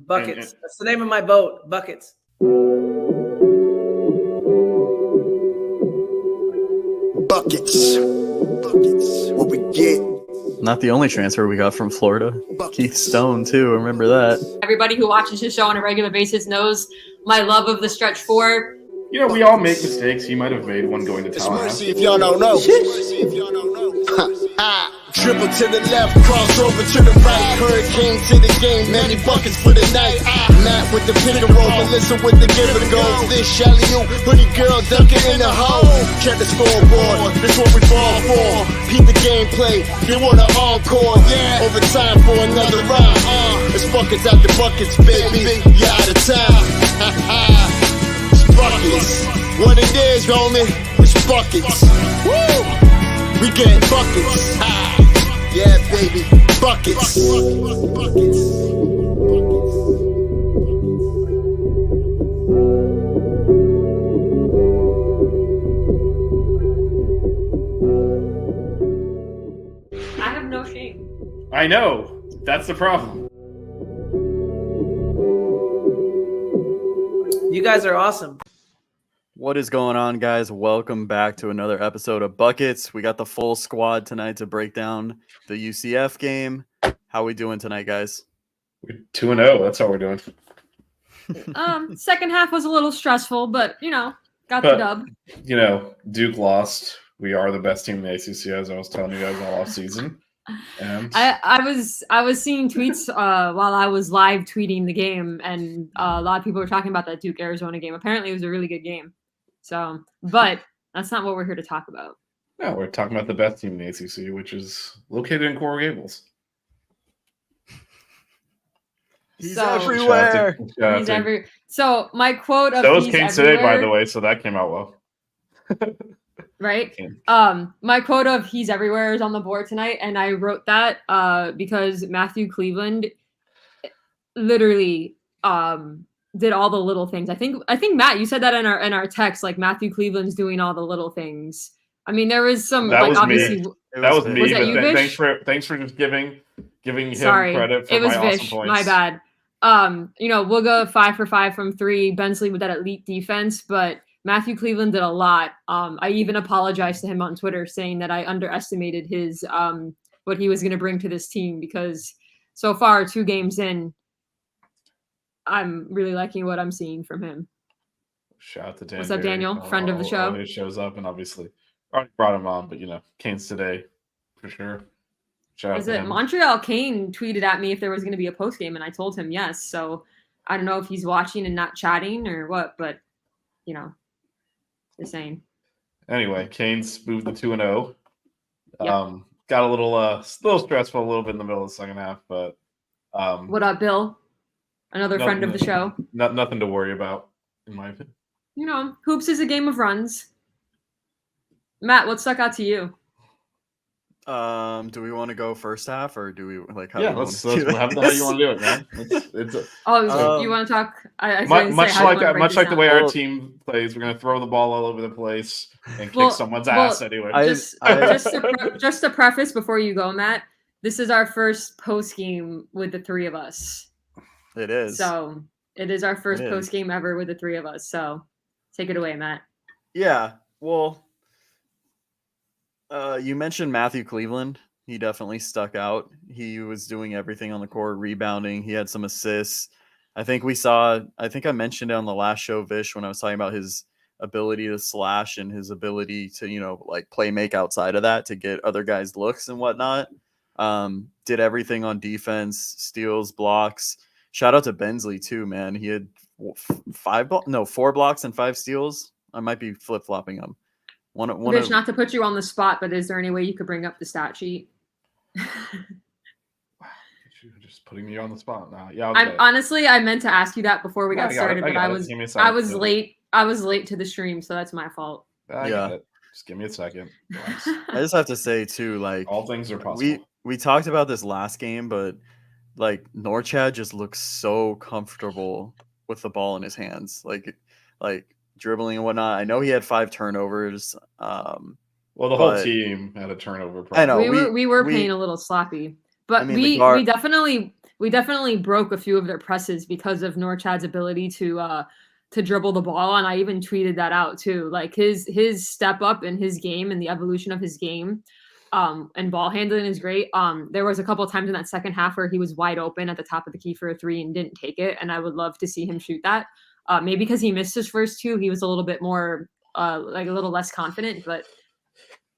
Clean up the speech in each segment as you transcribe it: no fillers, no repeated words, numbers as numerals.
Buckets. That's the name of my boat. Buckets. Buckets. What we get. Not the only transfer we got from Florida. Keith Stone, too. Remember that. Everybody who watches his show on a regular basis knows my love of the stretch four. You know, we all make mistakes. He might have made one going to Tallahassee. Mercy if y'all don't know. Dribble to the left, cross over to the right. Hurricane to the game, many buckets for the night. Matt with the pick and roll, Melissa with the give and go. This Shelly-U, pretty girl dunking in the hole. Check the scoreboard, this what we ball for. Peep the gameplay, they want an encore. Yeah, overtime for another round. It's buckets after buckets, baby. You out of time. It's buckets. What it is, homie, it's buckets. Woo! We getting buckets. Yeah, baby, buckets. I have no shame. I know. That's the problem. You guys are awesome. What is going on, guys? Welcome back to another episode of Buckets. We got the full squad tonight to break down the UCF game. How we doing tonight, guys? We're 2-0. That's how we're doing. Second half was a little stressful, but the dub. You know, Duke lost. We are the best team in the ACC, as I was telling you guys all off season. And I was seeing tweets while I was live tweeting the game, and a lot of people were talking about that Duke Arizona game. Apparently, it was a really good game. So, but that's not what we're here to talk about. no, we're talking about the best team in the ACC, which is located in Coral Gables. He's So- everywhere. He's every. So my quote of So was he's Kansas City, by everywhere, the way, so that came out well. right? Yeah. My quote of he's everywhere is on the board tonight, and I wrote that because Matthew Cleveland literally did all the little things. I think Matt, you said that in our text, like Matthew Cleveland's doing all the little things. I mean, there was some That like was me. obviously. That was me. Was that but you, thanks Vish? for just giving him Sorry, credit for it was my Vish. awesome points. My bad. We'll go 5 for 5 from 3. Bensley with that elite defense, but Matthew Cleveland did a lot. I even apologized to him on Twitter saying that I underestimated his what he was going to bring to this team, because so far 2 games in, I'm really liking what I'm seeing from him. Shout out to Dan. What's up, Barry. Daniel? Friend of the show. Always shows up, and obviously already brought him on, but Canes today for sure. Shout out Is to it him. Montreal Kane tweeted at me if there was going to be a post game, and I told him yes. So I don't know if he's watching and not chatting or what, but just saying. Anyway, Canes moved to 2-0. Yep. Got a little stressful a little bit in the middle of the second half, but What up, Bill? Another friend of the show. Nothing to worry about, in my opinion. Hoops is a game of runs. Matt, what stuck out to you? Do we want to go first half, or do we like? How Yeah, do we let's wanna do have this? how you want to do it, man. You want to talk? Much like the way our team plays, we're gonna throw the ball all over the place and kick someone's ass anyway. Just to preface before you go, Matt, this is our first post game with the 3 of us. It is. So it is our first post game ever with the 3 of us. So take it away, Matt. Yeah. Well, you mentioned Matthew Cleveland. He definitely stuck out. He was doing everything on the court, rebounding. He had some assists. I think I mentioned it on the last show, Vish, when I was talking about his ability to slash and his ability to, play make outside of that to get other guys looks and whatnot. Did everything on defense, steals, blocks. Shout out to Bensley too, man. He had 4 blocks and 5 steals. I might be flip-flopping them. Vish, not to put you on the spot, but is there any way you could bring up the stat sheet? You just putting me on the spot now. Yeah, honestly, I meant to ask you that before we got started, but I was late. I was late to the stream, so that's my fault. I got it. Just give me a second. I just have to say too, like all things are possible. We talked about this last game, but like Norchad just looks so comfortable with the ball in his hands, like dribbling and whatnot. I know he had 5 turnovers. Well, the whole team had a turnover problem. I know we were playing a little sloppy, but we definitely broke a few of their presses because of Norchad's ability to dribble the ball, and I even tweeted that out too. Like his step up in his game and the evolution of his game, and ball handling is great. There was a couple of times in that second half where he was wide open at the top of the key for a 3 and didn't take it, and I would love to see him shoot that. Maybe because he missed his first 2, he was a little bit more like a little less confident, but.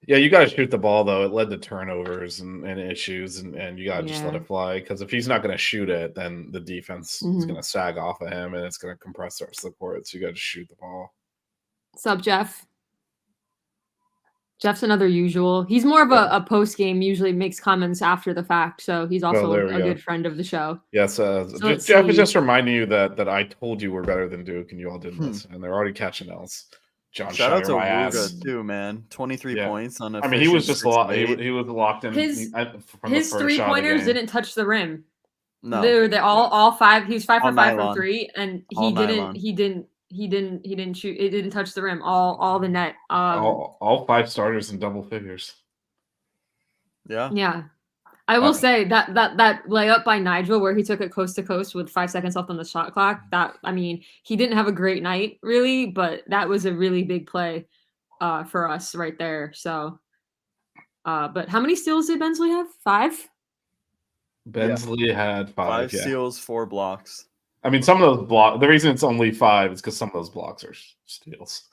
Yeah, you got to shoot the ball, though. It led to turnovers and issues, and you got to just let it fly. Because if he's not going to shoot it, then the defense is going to sag off of him, and it's going to compress the rest of the court. So you got to shoot the ball. What's up, Jeff? Jeff's another usual. He's more of a post game, usually makes comments after the fact. So he's also a good friend of the show. Yes, Jeff is just reminding you that I told you we're better than Duke, and you all didn't listen, and they're already catching L's. John, shout out to Wuga too, man. 23 points on a. I mean, he was just locked. He was locked in. His 3-pointers didn't touch the rim. No, they all 5. He was 5 for 5 from 3, and he didn't shoot. It didn't touch the rim. All the net. All 5 starters in double figures. Yeah. I will say that layup by Nigel where he took it coast to coast with 5 seconds left on the shot clock. He didn't have a great night really, but that was a really big play for us right there. So, but how many steals did Bensley have? 5? Bensley had 5 steals, 4 blocks. I mean, some of those blocks. The reason it's only 5 is because some of those blocks are steals.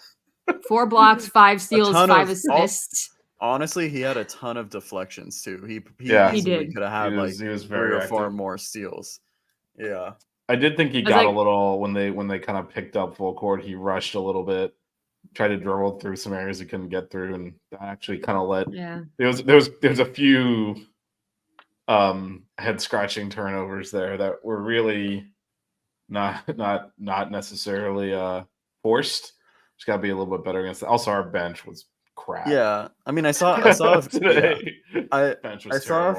4 blocks, 5 steals, 5 assists. Honestly, he had a ton of deflections too. He did. Could have had he was 3 or 4 more steals. Yeah, I did think he got a little when they kind of picked up full court. He rushed a little bit, tried to dribble through some areas he couldn't get through, and that actually kind of led. Yeah, there was a few head scratching turnovers there that were really not necessarily forced. Just got to be a little bit better against that. Also, our bench was crap. Yeah, I mean, I saw today. I saw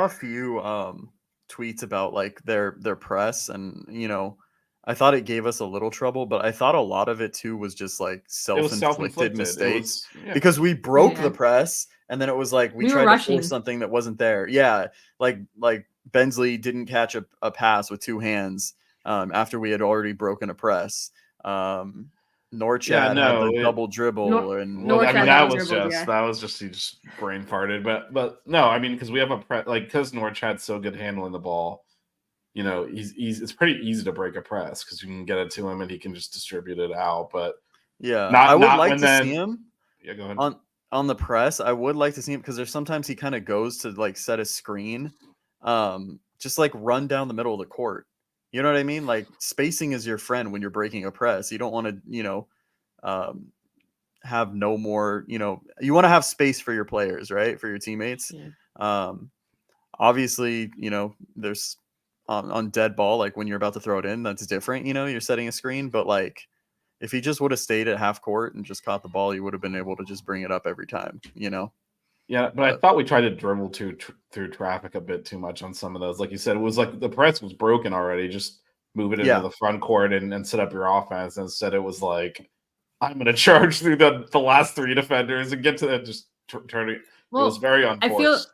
a few tweets about like their press, and I thought it gave us a little trouble, but I thought a lot of it too was just like self-inflicted mistakes because we broke the press, and then it was like we tried to force something that wasn't there. Yeah, like Bensley didn't catch a pass with 2 hands after we had already broken a press. Norchad had the double dribble, that was just he just brain farted. But no, I mean, because we have because Norchad's so good handling the ball, it's pretty easy to break a press because you can get it to him and he can just distribute it out. But I would like to see him. Yeah, go ahead. On the press, I would like to see him because there's sometimes he kind of goes to like set a screen, just like run down the middle of the court. You know what I mean? Like spacing is your friend when you're breaking a press. You don't want to, have no more, you want to have space for your players, right? For your teammates. Yeah. Obviously, there's on dead ball, like when you're about to throw it in, that's different. You're setting a screen, but like if he just would have stayed at half court and just caught the ball, you would have been able to just bring it up every time, Yeah, but I thought we tried to dribble through traffic a bit too much on some of those. Like you said, it was like the press was broken already. Just move it into the front court and set up your offense. And instead, it was like, I'm going to charge through the last 3 defenders and get to that. Just turn it. Well, it was very unforced.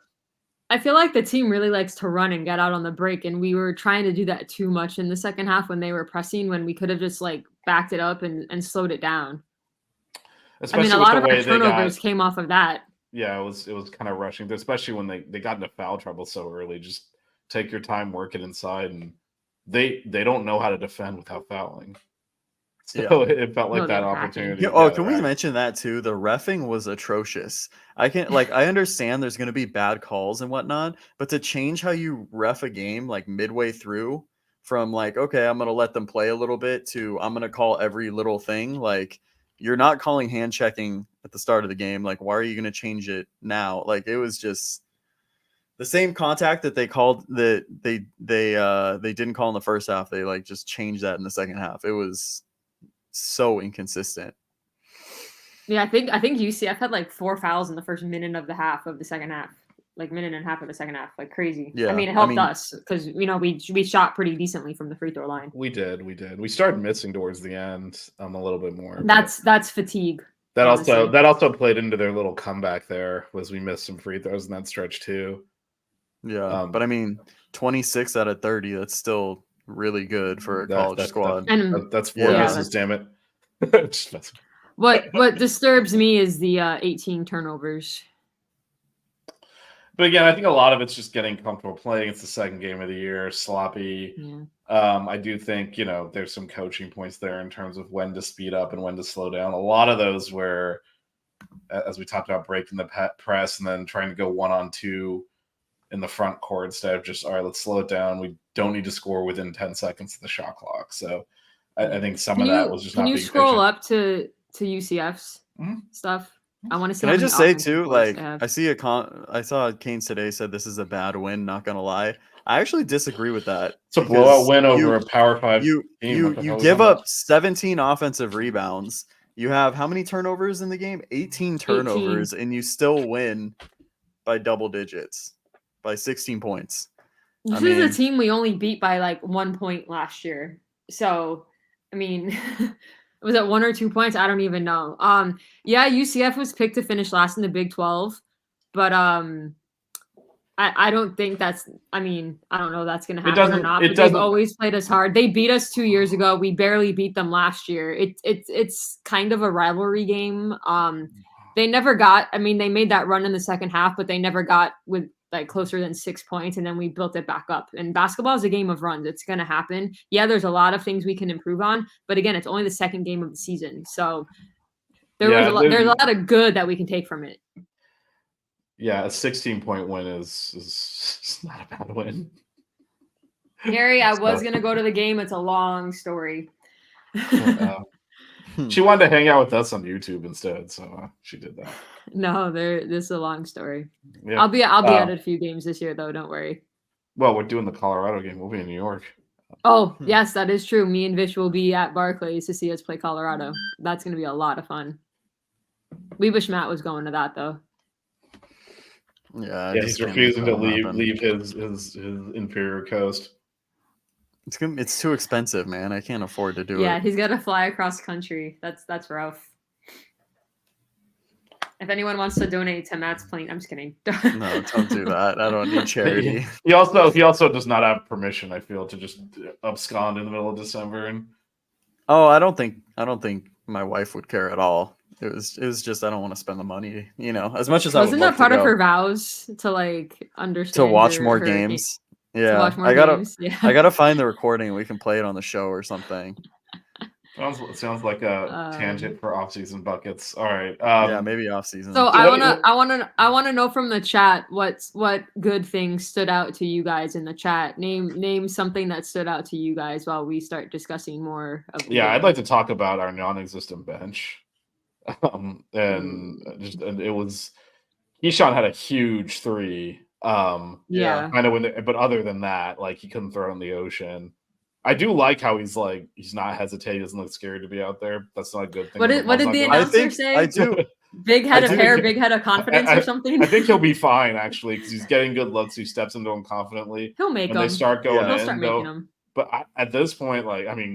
I feel like the team really likes to run and get out on the break, and we were trying to do that too much in the second half when they were pressing. When we could have just like backed it up and slowed it down. Especially a lot of our turnovers came off of that. Yeah, it was kind of rushing, especially when they got into foul trouble so early. Just take your time, work it inside, and they don't know how to defend without fouling. So it felt like that opportunity. Can we mention that too? The reffing was atrocious. I understand there's going to be bad calls and whatnot, but to change how you ref a game like midway through from like, okay, I'm going to let them play a little bit to I'm going to call every little thing, like you're not calling hand checking at the start of the game. Like, why are you going to change it now? Like, it was just the same contact that they called that they didn't call in the first half. They like just changed that in the second half. It was so inconsistent. Yeah, I think UCF had like 4 fouls in the first minute of the half of the second half. Like minute and a half of the second half, like crazy. Yeah, I mean, it helped us because we shot pretty decently from the free throw line. We did. We started missing towards the end a little bit more. That's fatigue. That honestly. also played into their little comeback there. Was we missed some free throws in that stretch too. Yeah, but I mean, 26 out of 30. That's still really good for a college squad. That's 4 misses. Damn it. What disturbs me is the 18 turnovers. But again, I think a lot of it's just getting comfortable playing. It's the second game of the year, sloppy. Yeah. I do think, there's some coaching points there in terms of when to speed up and when to slow down. A lot of those were, as we talked about, breaking the press and then trying to go 1-on-2 in the front court instead of just, all right, let's slow it down. We don't need to score within 10 seconds of the shot clock. So I think some of that was just not being patient. Can you scroll up to UCF's stuff? I want to see. Can I just say too, like I saw Kane today said this is a bad win. Not gonna lie, I actually disagree with that. It's a blowout win over a Power 5 team. You give up 17 offensive rebounds. You have how many turnovers in the game? 18 turnovers, and you still win by double digits, by 16 points. This is a team we only beat by like 1 point last year. So, I mean. Was it 1 or 2 points? I don't even know. Yeah, UCF was picked to finish last in the Big 12, but I don't think that's. I mean, I don't know if that's going to happen or not. But they've always played us hard. They beat us 2 years ago. We barely beat them last year. It's kind of a rivalry game. They never got. I mean, they made that run in the second half, but they never got with like closer than 6 points, and then we built it back up. And basketball is a game of runs. It's going to happen. Yeah, there's a lot of things we can improve on, but again, it's only the second game of the season. So there's a lot of good that we can take from it. Yeah, a 16-point win is not a bad win. Gary, I was going to go to the game. It's a long story. She wanted to hang out with us on YouTube instead, so she did that. No, this is a long story. Yeah. I'll be at a few games this year, though. Don't worry. Well, we're doing the Colorado game. We'll be in New York. Oh, yes, that is true. Me and Vish will be at Barclays to see us play Colorado. That's going to be a lot of fun. We wish Matt was going to that, though. Yeah, he's refusing to leave his inferior coast. It's too expensive, man. I can't afford to do it. Yeah, he's got to fly across country. That's rough. If anyone wants to donate to Matt's plane, I'm just kidding. No, don't do that. I don't need charity. He also does not have permission, I feel, to just abscond in the middle of December. Oh, I don't think my wife would care at all. It was just I don't want to spend the money, as much as I wasn't that part of her vows to like understand to watch more games. Yeah, I gotta find the recording. We can play it on the show or something. Sounds like a tangent for off-season buckets. All right. Yeah, maybe off-season. So I wanna know from the chat what good things stood out to you guys in the chat. Name something that stood out to you guys while we start discussing more of the game. I'd like to talk about our non-existent bench. And it was Keyshawn had a huge three. Yeah. Kind of but other than that, like he couldn't throw it in the ocean. I do like how he's not hesitating, doesn't look scared to be out there. That's not a good thing. What did the announcer say? I do. Big head of hair, big head of confidence or something? I think he'll be fine, actually, because he's getting good looks. He steps into them confidently. He'll make them. They start going in. He'll start making them. But at this point,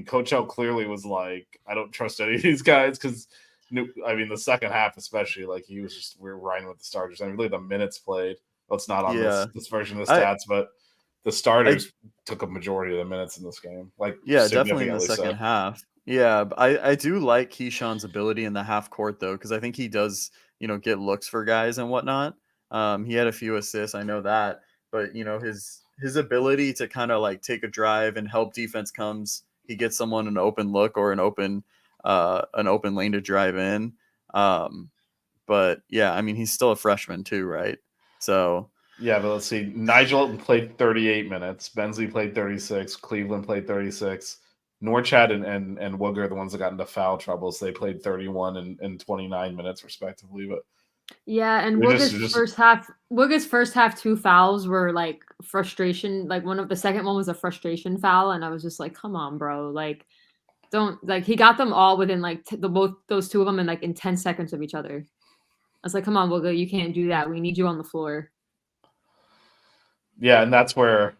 Coach L clearly was like, I don't trust any of these guys because, the second half especially, he was we're riding with the starters. I mean, really the minutes played. Well, it's not on this version of the stats, but the starters took a majority of the minutes in this game. Definitely in the second half. Yeah, but I do like Keyshawn's ability in the half court though, because I think he does, get looks for guys and whatnot. He had a few assists, I know that, but his ability to kind of take a drive and help defense comes. He gets someone an open look or an open lane to drive in. But yeah, he's still a freshman too, right? So. Yeah, but let's see. Nigel played 38 minutes. Bensley played 36. Cleveland played 36. Norchad and Wooger are the ones that got into foul trouble. So they played 31 and 29 minutes respectively. But Yeah, and They're Wooga's first half 2 fouls were like frustration. Like the second one was a frustration foul, and I was just like, come on, bro. Like, don't like he got them all within like both those two of them in 10 seconds of each other. I was like, come on, Wooga, you can't do that. We need you on the floor. Yeah, and that's where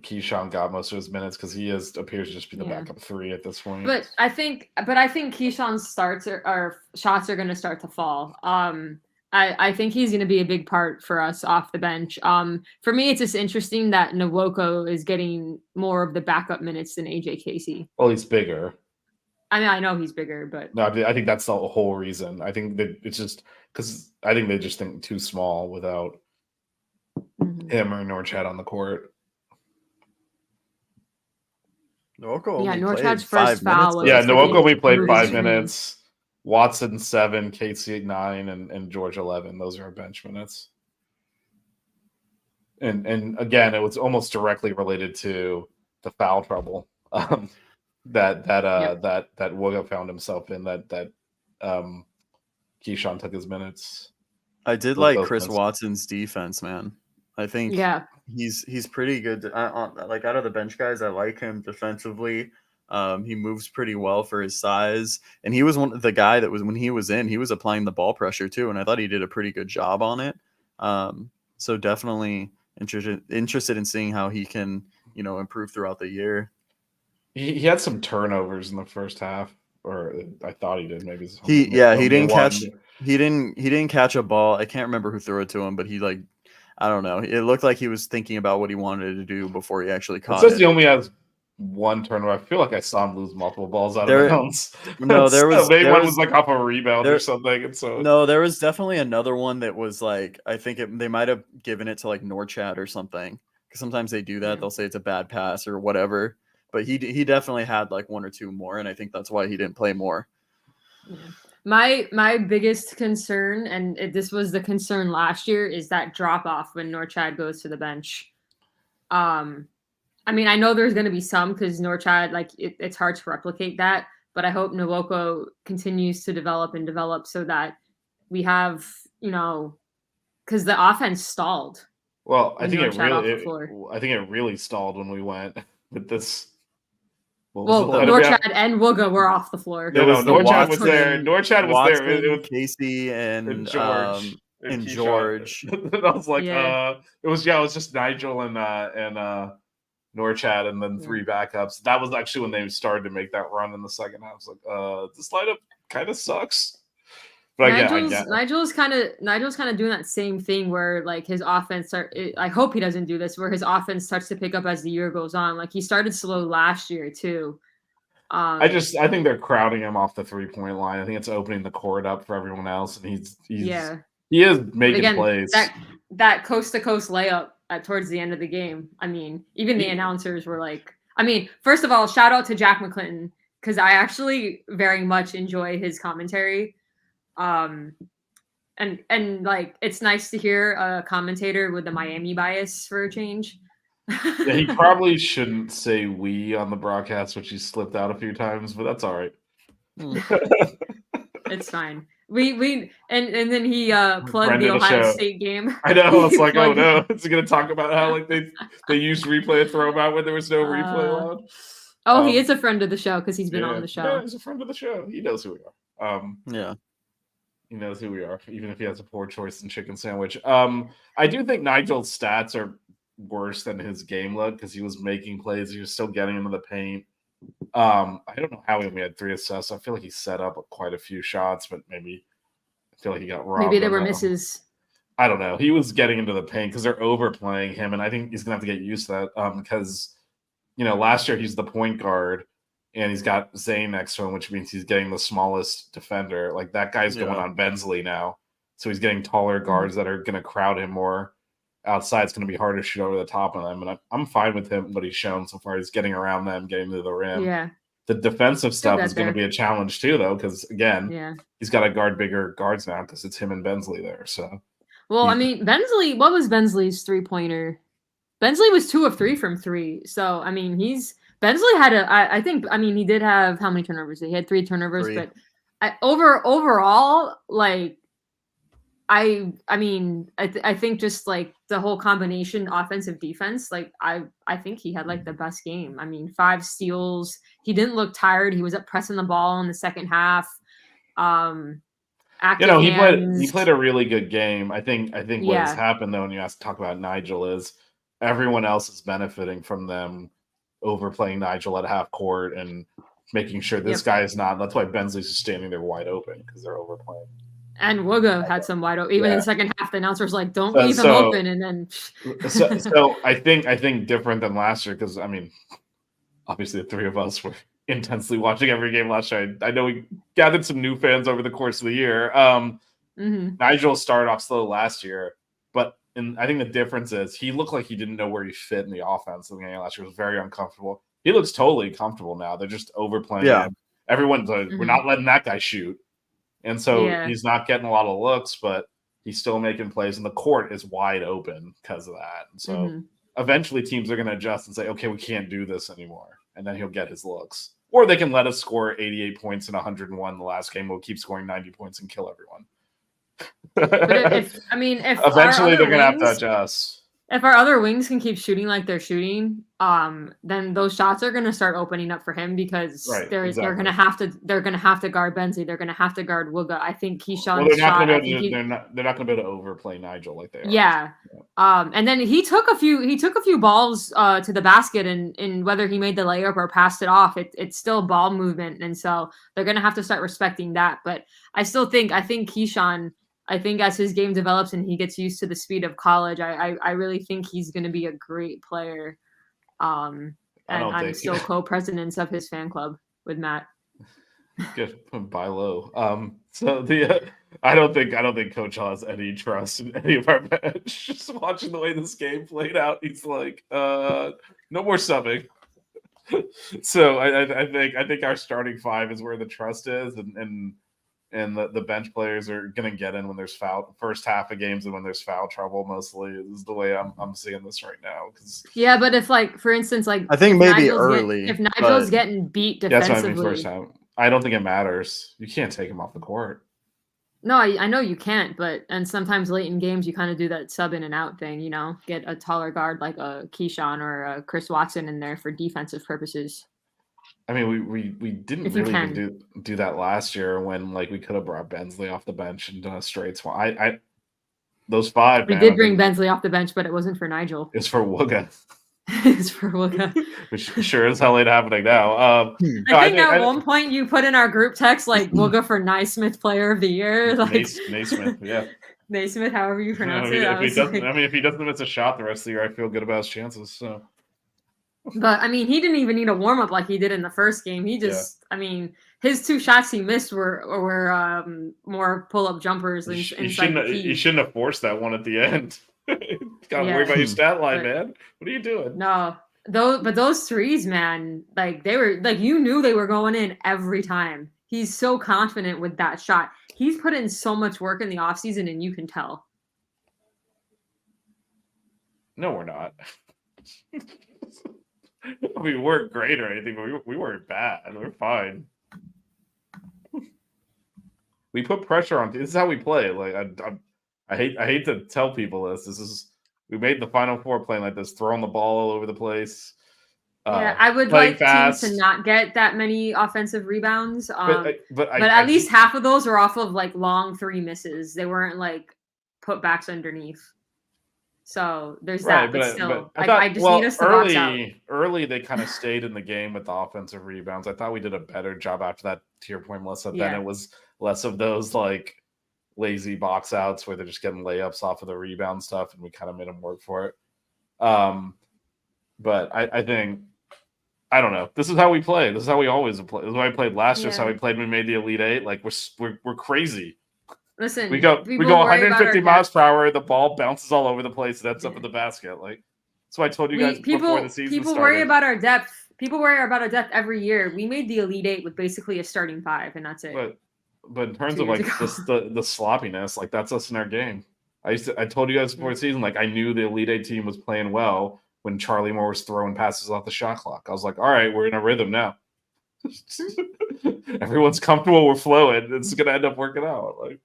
Keyshawn got most of his minutes because he appears to just be the backup 3 at this point. But I think Keyshawn's shots are going to start to fall. I think he's going to be a big part for us off the bench. For me, it's just interesting that Nwoko is getting more of the backup minutes than AJ Casey. Well, he's bigger. I mean, I know he's bigger, but no, I think that's the whole reason. I think that it's just because I think they just think too small without him or Norchad on the court. Nwoko Norchad's first foul. Nwoko we played 5 minutes. Watson 7, Casey 9, and George 11. Those are our bench minutes. And again, it was almost directly related to the foul trouble that Wooga found himself in. That Keyshawn took his minutes. I did like Chris Watson's defense, man. I think he's pretty good. Like out of the bench guys, I like him defensively. He moves pretty well for his size, and he was one of the guy that was when he was in, he was applying the ball pressure too, and I thought he did a pretty good job on it. So definitely interested in seeing how he can, improve throughout the year. He had some turnovers in the first half, or I thought he did. Maybe he didn't catch a ball. I can't remember who threw it to him, but he I don't know. It looked like he was thinking about what he wanted to do before he actually caught it. It says he only has one turnover. I feel like I saw him lose multiple balls out of bounds. No, there was one was like off a rebound or something. And so no, there was definitely another one that was like I think they might have given it to like Norchad or something. Because sometimes they do that. Yeah. They'll say it's a bad pass or whatever. But he definitely had like one or two more, and I think that's why he didn't play more. Yeah. My biggest concern, and this was the concern last year, is that drop off when Norchad goes to the bench. I mean, I know there's going to be some because Norchad, it's hard to replicate that, but I hope Nwoko continues to develop so that we have, because the offense stalled. Well, I think it really stalled when we went with this. Norchad and Wooga were off the floor. No, Norchad was there. Norchad was there. It was Casey and George. And George. I was like, it was just Nigel and Norchad and then 3 backups. That was actually when they started to make that run in the second half. I was like, this lineup kind of sucks. But Nigel's kind of doing that same thing where his offense I hope he doesn't do this, where his offense starts to pick up as the year goes on. Like he started slow last year too. I think they're crowding him off the 3-point line. I think it's opening the court up for everyone else, and he is making plays. That coast to coast layup towards the end of the game. I mean, even the announcers were like, first of all, shout out to Jack McClinton because I actually very much enjoy his commentary. And it's nice to hear a commentator with a Miami bias for a change. Yeah, he probably shouldn't say "we" on the broadcast, which he slipped out a few times, but that's all right. It's fine. We and then he plugged the Ohio State game. I know. It's like, oh no, is he going to talk about how they used replay and throw him out when there was no replay allowed? Oh, he is a friend of the show because he's been on the show. Yeah, he's a friend of the show. He knows who we are. Yeah. He knows who we are, even if he has a poor choice in chicken sandwich. I do think Nigel's stats are worse than his game load because he was making plays. He was still getting into the paint. I don't know how he only had 3 assists. I feel like he set up quite a few shots, but maybe I feel like he got robbed. Maybe there were misses. I don't know. He was getting into the paint because they're overplaying him, and I think he's going to have to get used to that because, last year he's the point guard, and he's got Zane next to him, which means he's getting the smallest defender. Like that guy's going on Bensley now. So he's getting taller guards that are going to crowd him more. Outside, it's going to be hard to shoot over the top of them. And I'm fine with him, what he's shown so far. He's getting around them, getting to the rim. Yeah. The defensive stuff is going to be a challenge too, though, because, again, he's got to guard bigger guards now because it's him and Bensley there. So, well, Bensley, what was Bensley's 3-pointer? Bensley was 2 of 3 from 3. So, Bensley had he did have how many turnovers? He had 3 turnovers, 3. But overall, I mean, I think just like the whole combination offensive defense, like I think he had like the best game. I mean, 5 steals. He didn't look tired. He was up pressing the ball in the second half. Active he hands. played a really good game. I think what has Yeah. happened though, when you talk about Nigel, is everyone else is benefiting from them overplaying Nigel at half court and making sure this guy is not. That's why Bensley's standing there wide open, because they're overplaying. And Wooga had some wide open. Even in the second half, the announcer's like, "Don't leave him open." And then, so I think different than last year, because I mean, obviously the three of us were intensely watching every game last year. I know we gathered some new fans over the course of the year. Nigel started off slow last year, but I think the difference is he looked like he didn't know where he fit in the offense. In the game last year, was very uncomfortable. He looks totally comfortable now. They're just overplaying him. Everyone's like, we're not letting that guy shoot. And so he's not getting a lot of looks, but he's still making plays, and the court is wide open because of that. And so eventually teams are going to adjust and say, okay, we can't do this anymore. And then he'll get his looks. Or they can let us score 88 points and 101 the last game. We'll keep scoring 90 points and kill everyone. But if eventually they're going to have to adjust. If our other wings can keep shooting like they're shooting, then those shots are going to start opening up for him, because they're going to have to guard Bensley. They're going to have to guard Wooga. I think Keyshawn's shot. They're not going to be able to overplay Nigel like they are. Yeah. And then he took a few balls to the basket, and whether he made the layup or passed it off, it's still ball movement, and so they're going to have to start respecting that. But I think Keyshawn. I think as his game develops and he gets used to the speed of college, I really think he's going to be a great player. And I'm still co-president of his fan club with Matt. Good, buy low. I don't think Coach Hall has any trust in any of our bench. Just watching the way this game played out, he's like, no more subbing. So I think our starting 5 is where the trust is, and the bench players are going to get in when there's first half of games, and when there's foul trouble. Mostly is the way I'm seeing this right now. But if, like, for instance, like, I think maybe early, if Nigel's getting beat defensively, that's what I mean, first half. I don't think it matters. You can't take him off the court. No, I know you can't, and sometimes late in games you kind of do that sub in and out thing. Get a taller guard like a Keyshawn or a Chris Watson in there for defensive purposes. I mean, we didn't really even do that last year, when like we could have brought Bensley off the bench and done a straight swap. Those 5. We did bring Bensley off the bench, but it wasn't for Nigel. It's for Wooga. It's for Wooga. Which sure as hell ain't happening now. I think at one point you put in our group text like Wooga for Naismith Player of the Year. Like Naismith, yeah. Naismith, however you pronounce it. If he doesn't miss a shot the rest of the year, I feel good about his chances. So. But I mean, he didn't even need a warm up like he did in the first game. He just, I mean, his 2 shots he missed were more pull up jumpers. You shouldn't have forced that one at the end. Got to worry about your stat line, man. What are you doing? No, those threes, man, like they were like you knew they were going in every time. He's so confident with that shot. He's put in so much work in the offseason, and you can tell. No, we're not. We weren't great or anything, but we weren't bad. We're fine. We put pressure on. This is how we play. Like I hate to tell people this. We made the Final Four playing like this, throwing the ball all over the place. I would like teams to not get that many offensive rebounds. But at least half of those were off of like long 3 misses. They weren't like putbacks underneath. So there's that, but still, I just need us to box out. Early, they kind of stayed in the game with the offensive rebounds. I thought we did a better job after that, to your point, Melissa. Then it was less of those like lazy box outs where they're just getting layups off of the rebound stuff, and we kind of made them work for it. But I think, I don't know. This is how we play. This is how we always play. This is how we played last year. This is how we played when we made the Elite Eight. Like we're crazy. Listen, we go 150 miles per hour. The ball bounces all over the place. That's up in the basket. Like that's why I told you guys before the season started. Worry about our depth. People worry about our depth every year. We made the Elite Eight with basically a starting 5, and that's it. But in terms of like the sloppiness, like that's us in our game. I told you guys before the season, like I knew the Elite Eight team was playing well when Charlie Moore was throwing passes off the shot clock. I was like, all right, we're in a rhythm now. Everyone's comfortable. We're flowing. It's gonna end up working out. Like.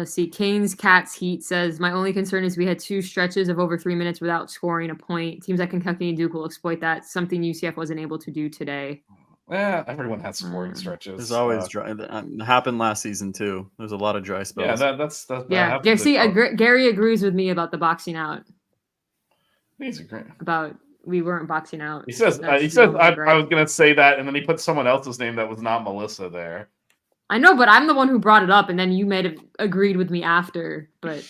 See, Kane's Cats Heat says, my only concern is we had 2 stretches of over 3 minutes without scoring a point. Teams like Kentucky and Duke will exploit that, something UCF wasn't able to do today. Yeah, everyone has scoring stretches. There's always dry. Happened last season too. There's a lot of dry spells. Yeah, that yeah. See, Gary agrees with me about the boxing out. He's agreeing about we weren't boxing out. He says I was gonna say that, and then he put someone else's name that was not Melissa there. I know, but I'm the one who brought it up, and then you may have agreed with me after. But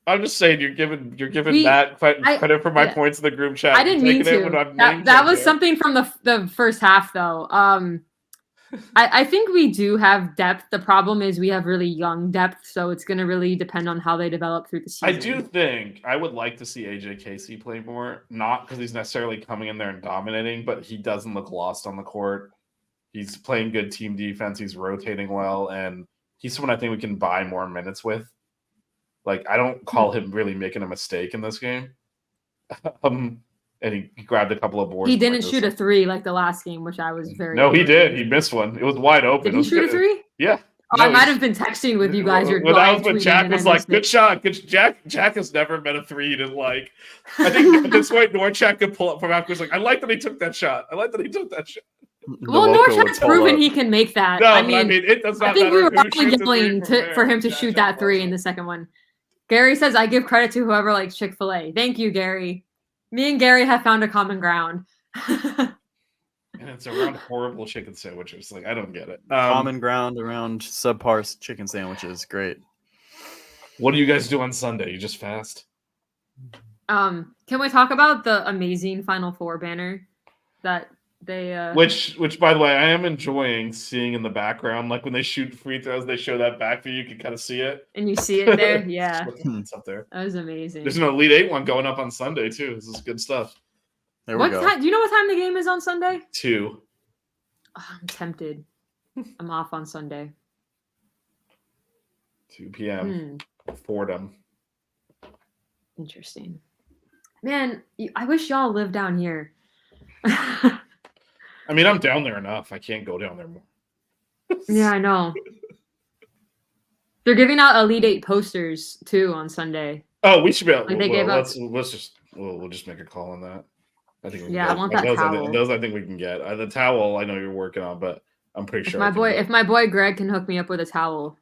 I'm just saying you're giving Matt credit for my points in the group chat. I didn't mean to. That was something from the first half, though. I think we do have depth. The problem is we have really young depth, so it's going to really depend on how they develop through the season. I do think I would like to see AJ Casey play more, not because he's necessarily coming in there and dominating, but he doesn't look lost on the court. He's playing good team defense. He's rotating well, and he's someone I think we can buy more minutes with. Like, I don't call him really making a mistake in this game. And he grabbed a couple of boards. He didn't shoot a 3 like the last game, which I was very. No, he did. He missed one. It was wide open. Did he shoot a 3? Yeah. Oh, no, I might have been texting with you guys. Well, that was when Jack was like, "Good shot." Jack has never met a 3 he didn't like. I think at this point, Norchak could pull up from after. Like, I like that he took that shot. Well, Norchak's proven he can make that. No, I mean it does not I think matter we were all yelling for him to shoot that 3 in the second one. Gary says, I give credit to whoever likes Chick-fil-A. Thank you, Gary. Me and Gary have found a common ground. And it's around horrible chicken sandwiches. Like, I don't get it. Common ground around subpar chicken sandwiches. Great. What do you guys do on Sunday? You just fast? Can we talk about the amazing Final Four banner that they which by the way, I am enjoying seeing in the background, like when they shoot free throws, they show that back view, you can kind of see it. And you see it there? Yeah. It's up there. That was amazing. There's an Elite 8 one going up on Sunday too. This is good stuff. There we go. Do you know what time the game is on Sunday? 2. Oh, I'm tempted. I'm off on Sunday. 2 p.m. Fordham. Interesting. Man, I wish y'all lived down here. I mean, I'm down there enough. I can't go down there more. Yeah, I know. They're giving out Elite 8 posters too on Sunday. Oh, we should be able. We'll just make a call on that. I think. I want that towel. Those I think we can get. The towel I know you're working on, but I'm pretty sure. If my boy Greg can hook me up with a towel,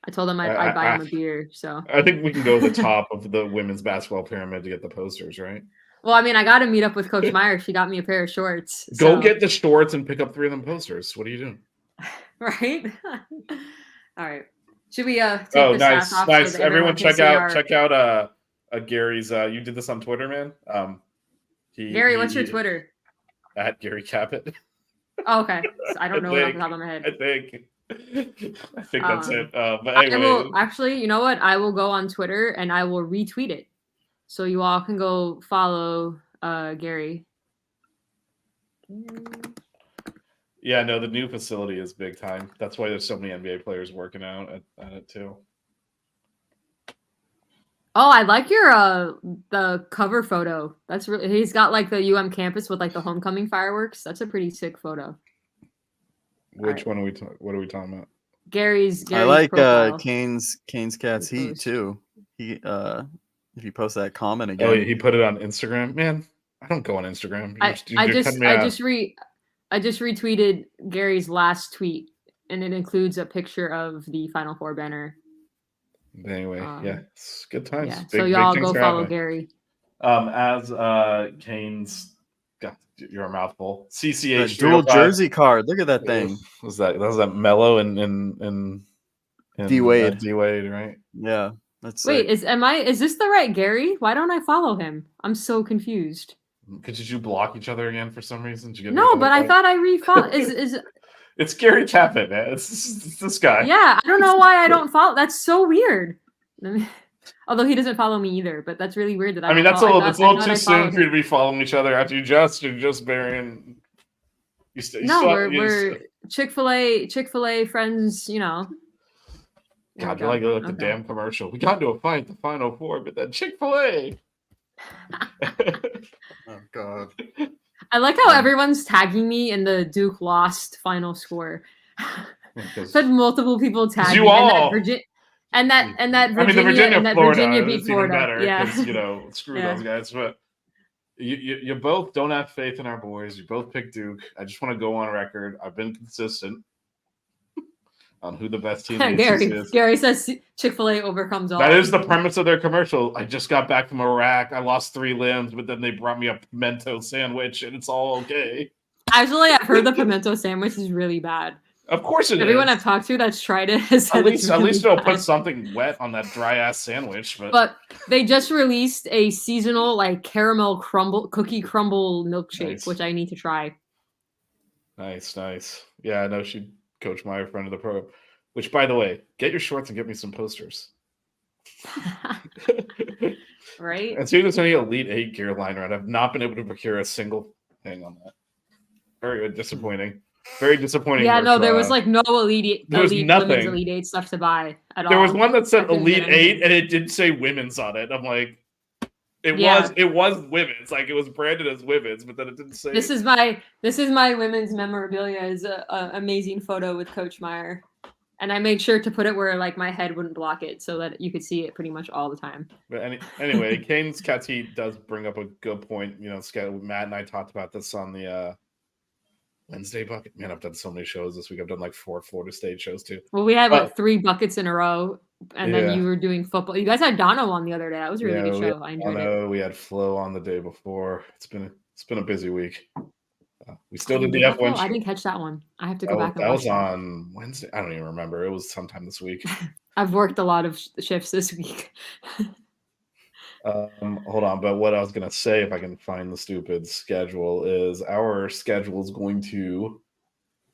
I told him I'd buy him a beer. So I think we can go to the top of the women's basketball pyramid to get the posters, right? Well, I mean, I got to meet up with Coach Meyer. She got me a pair of shorts. Go get the shorts and pick up 3 of them posters. What are you doing? Right. All right. Should we take this nice. So everyone check out Gary's you did this on Twitter, man. Gary, what's your Twitter? At Gary Caput. Oh, okay. I don't know it off the top of my head. I think that's it. But anyway. I will, actually, you know what? I will go on Twitter and I will retweet it. So you all can go follow Gary. Yeah, no, the new facility is big time. That's why there's so many NBA players working out at it too. Oh, I like your the cover photo. That's really he's got like the campus with like the homecoming fireworks. That's a pretty sick photo. Which one are we what are we talking about? Gary's I like profile. Kane's Cats Heat too. He if you post that comment again. Oh, he put it on Instagram. Man, I don't go on Instagram. I just retweeted Gary's last tweet, and it includes a picture of the Final Four banner. Anyway, yeah, it's good times. Yeah. So y'all go follow Gary. As Kane's, God, you're a mouthful. CCH dual jersey card. Look at that thing. Was that Mello and D Wade? D Wade, right? Yeah. Wait, is this the right Gary? Why don't I follow him? I'm so confused. Did you block each other again for some reason? Did you get no, but I thought I refollowed. Is it's Gary Caput, man. It's this guy. Yeah, I don't know why I don't follow. That's so weird. Although he doesn't follow me either, but that's really weird that I mean that's a little too soon for you to be following each other after you're just burying. We're Chick-fil-A friends, you know. God, you're like the damn commercial. We got into a fight, the Final Four, but then Chick-fil-A. Oh God! I like how everyone's tagging me in the Duke lost final score. Said multiple people tagged me. And that Virginia, I mean, the Virginia, Florida, Virginia beat it's Florida. even better Yeah, because screw those guys. But you both don't have faith in our boys. You both picked Duke. I just want to go on record. I've been consistent on who the best team in the ACC is. Gary says Chick-fil-A overcomes all. That is the premise of their commercial. I just got back from Iraq. I lost 3 limbs, but then they brought me a pimento sandwich, and it's all okay. Actually, I've heard the pimento sandwich is really bad. Of course it Everyone is. I've talked to that's tried it has said at least they'll bad. put something wet on that dry ass sandwich. But they just released a seasonal like caramel cookie crumble milkshake, which I need to try. Nice. Yeah, I know she Coach Meyer, friend of the program. Which, by the way, get your shorts and get me some posters. Right? And see, there's any Elite 8 gear lying around. I've not been able to procure a single thing on that. Very disappointing. Very disappointing. Yeah, no, there was like no Elite women's Elite 8 stuff to buy at all. There was one that said Elite 8 and it didn't say women's on it. I'm like, it was women's. Like it was branded as women's, but then it didn't say. This is my women's memorabilia is a amazing photo with Coach Meyer. And I made sure to put it where like my head wouldn't block it so that you could see it pretty much all the time. But anyway, Kane's Cat Heat does bring up a good point. You know, Matt and I talked about this on the Wednesday bucket. Man, I've done so many shows this week. I've done like 4 Florida State shows too. Well, we had 3 buckets in a row, and then you were doing football. You guys had Dono on the other day. That was a really good show. I enjoyed it. We had Flo on the day before. It's been a busy week. We still did the F1 show. I didn't catch that one. I have to go back and watch that. That was on Wednesday. I don't even remember. It was sometime this week. I've worked a lot of shifts this week. Hold on. But what I was going to say, if I can find the stupid schedule, is our schedule is going to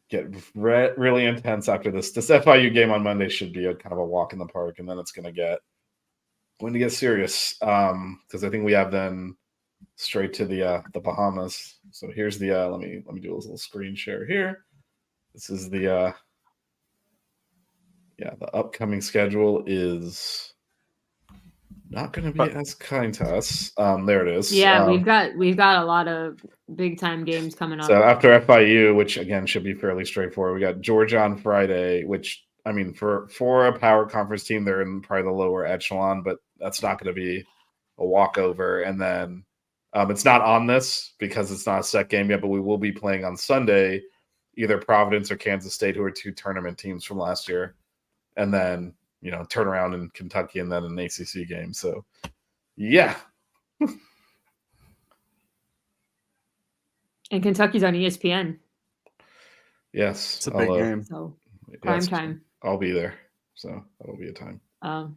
get really intense after this. This FIU game on Monday should be a kind of a walk in the park, and then it's going to get serious because I think we have then straight to the Bahamas. So here's the let me do a little screen share here. This is the the upcoming schedule is not going to be as kind to us. There it is. Yeah, we've got a lot of big time games coming up. So after FIU, which again should be fairly straightforward, we got Georgia on Friday, which I mean for a power conference team, they're in probably the lower echelon, but that's not going to be a walkover. And then it's not on this because it's not a set game yet, but we will be playing on Sunday, either Providence or Kansas State, who are 2 tournament teams from last year. And then, turn around in Kentucky and then an ACC game. So, yeah. And Kentucky's on ESPN. Yes. It's a big game. So, prime time. I'll be there. So, that'll be a time. Oh.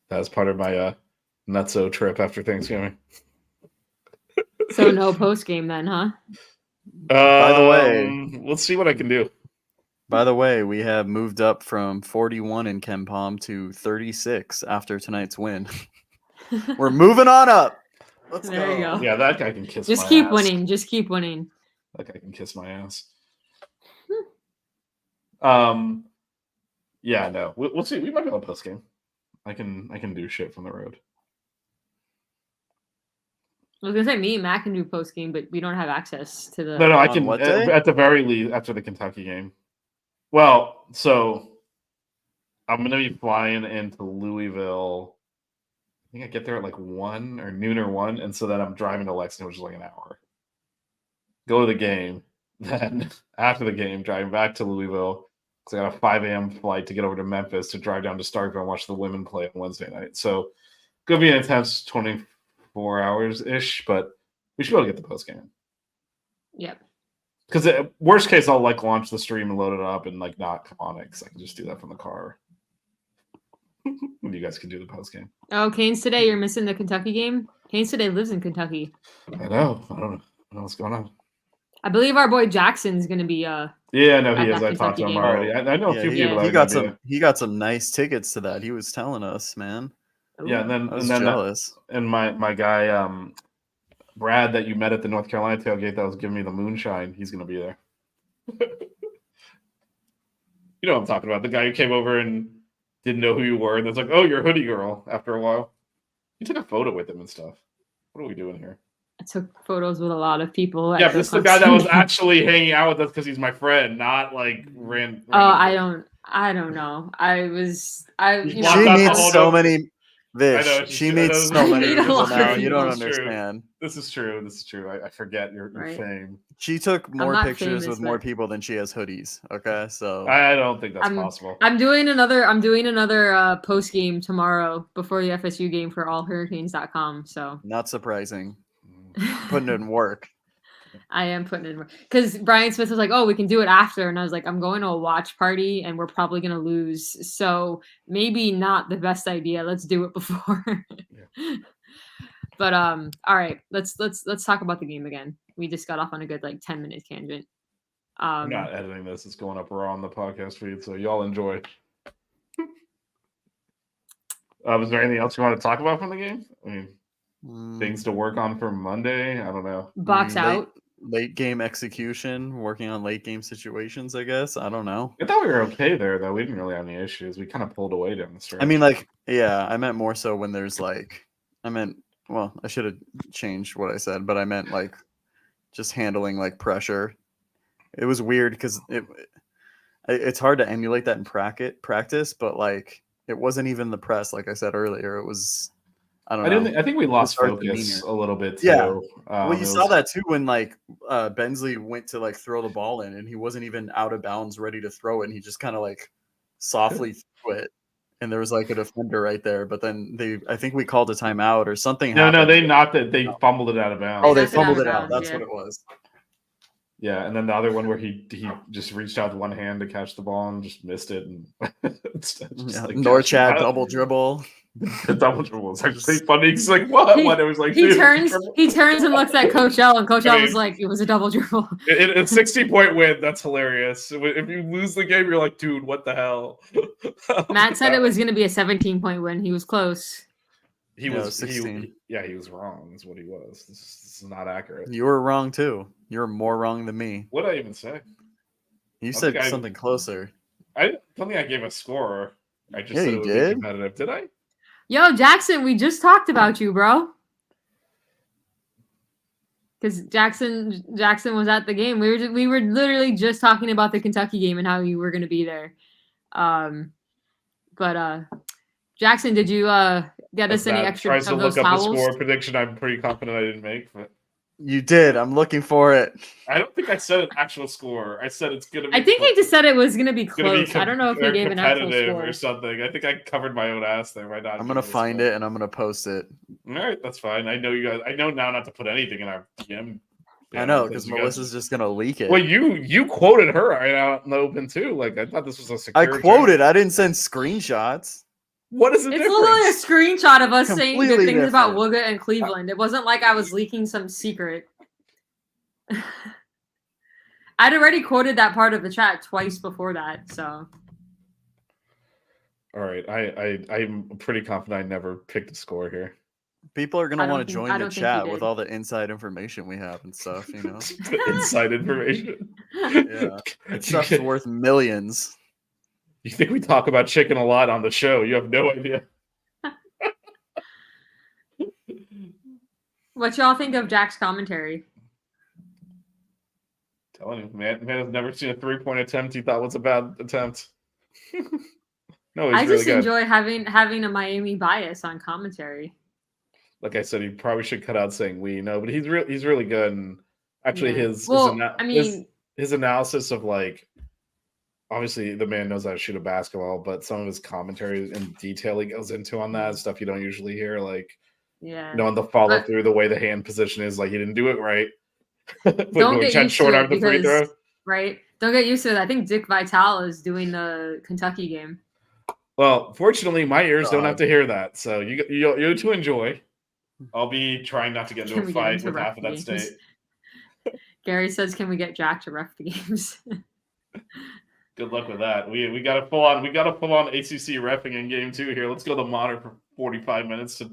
That's part of my nutso trip after Thanksgiving. So no post game then, huh? By the way, let's see what I can do. By the way, we have moved up from 41 in Ken Palm to 36 after tonight's win. We're moving on up. Let's go. You go. Yeah, that guy can kiss Just my keep ass. winning. Just keep winning. That guy can kiss my ass. Yeah, no. We'll see. We might be on a post game. I can do shit from the road. I was gonna say me and Matt can do post game, but we don't have access to the. No, I can what day? At the very least after the Kentucky game. Well, so I'm gonna be flying into Louisville. I think I get there at like 1 or noon or 1, and so then I'm driving to Lexington, which is like an hour. Go to the game, then after the game, driving back to Louisville. because I got a 5 a.m. flight to get over to Memphis to drive down to Starkville and watch the women play on Wednesday night. So going to be an intense 24 hours-ish, but we should be able to get the post game. Yep. Because worst case, I'll like launch the stream and load it up and like not come on it because I can just do that from the car. You guys can do the post game. Oh, Canes today, you're missing the Kentucky game? Canes today lives in Kentucky. I know. I don't know what's going on. I believe our boy Jackson's going to be Yeah, no, he at is. that I talked to him Kentucky already. game. I know a few people. He got some nice tickets to that. He was telling us, man. Yeah, and then I was jealous. And my guy Brad that you met at the North Carolina tailgate that was giving me the moonshine, he's going to be there. You know what I'm talking about. The guy who came over and didn't know who you were, and it's like, oh, you're Hoodie Girl after a while. You took a photo with him and stuff. What are we doing here? I took photos with a lot of people. Yeah, but this is the guy that was actually hanging out with us because he's my friend, not like ran. Oh, I don't. I don't know. She meets so many. Vish, I know, she meets so I many meet a people lot of now. You people. don't This is true. understand. This is true. I forget your Right. fame. She took more not pictures famous, with more but- people than she has hoodies. Okay, so I don't think that's possible. I'm doing another post game tomorrow before the FSU game for allhurricanes.com. So not surprising. Putting in work. I am putting in because Brian Smith was like, "Oh, we can do it after," and I was like, "I'm going to a watch party, and we're probably going to lose, so maybe not the best idea. Let's do it before." Yeah. But all right, let's talk about the game again. We just got off on a good 10-minute tangent. I'm not editing this; it's going up raw on the podcast feed, so y'all enjoy. Was there anything else you want to talk about from the game? I mean, things to work on for Monday. I don't know. Box out. Late game execution, working on late game situations, I guess. I don't know. I thought we were okay there, though. We didn't really have any issues. We kind of pulled away down the stretch. I mean, I meant more so when there's I should have changed what I said, but I meant just handling pressure. It was weird because it's hard to emulate that in practice, but it wasn't even the press, like I said earlier. It was, I don't know. I think we lost focus a little bit too. Yeah. Well, you saw that too when Bensley went to throw the ball in, and he wasn't even out of bounds, ready to throw it, and he just kind of softly threw it, and there was a defender right there. But then I think we called a timeout or something. No, they knocked it. They fumbled it out of bounds. Oh, they fumbled it out. That's what it was. Yeah, and then the other one where he just reached out with one hand to catch the ball and just missed it. And Norchad double dribble. The double dribble was actually funny. He's like, what? It was he turns and looks at Coach L, and Coach L was like, it was a double dribble. It's a 60-point win. That's hilarious. If you lose the game, you're like, dude, what the hell? Matt said it was going to be a 17-point win. He was close. He was 16. He was wrong. Is what he was. This is not accurate. You were wrong too. You were more wrong than me. What did I even say? You said something closer. I don't think I gave a score. I just said it was competitive. Did I? Yo, Jackson, we just talked about you, bro. Because Jackson was at the game. We were literally just talking about the Kentucky game and how you were going to be there. But Jackson, did you get us any extra tries to those look up towels? the score prediction. I'm pretty confident I didn't make, but you did. I'm looking for it. I don't think I said an actual score. I said it's gonna be. I think he just said it was gonna be close. I don't know if he gave an actual score or something. I think I covered my own ass there by not. I'm gonna find it and I'm gonna post it. All right, that's fine. I know you guys. I know now not to put anything in our DM. I know because Melissa's just gonna leak it. Well, you quoted her right out in the open too. I thought this was a secure. I quoted. I didn't send screenshots. What is the difference? It's literally a screenshot of us saying good things different. about Wooga and Cleveland. It wasn't like I was leaking some secret. I'd already quoted that part of the chat twice before that, so. All right, I'm pretty confident I never picked a score here. People are gonna want to join the chat with all the inside information we have and stuff, you know. Inside information. Yeah, that stuff's worth millions. You think we talk about chicken a lot on the show? You have no idea. What y'all think of Jack's commentary? Telling you, man has never seen a 3-point attempt he thought was a bad attempt. No, he's I really just good. enjoy having a Miami bias on commentary. Like I said, he probably should cut out saying we. No, but he's really good. And actually, yeah. his analysis of obviously the man knows how to shoot a basketball, but some of his commentary and detail he goes into on that stuff you don't usually hear, knowing the follow through, the way the hand position is, he didn't do it right. Don't get used short to arm it the free throw. Right? Don't get used to it. I think Dick Vitale is doing the Kentucky game. Well, fortunately, my ears don't have to hear that, so you to enjoy. I'll be trying not to get into a fight with half of that state. Gary says, "Can we get Jack to ref the games?" Good luck with that. We got a full on ACC reffing in game 2 here. Let's go to monitor for 45 minutes to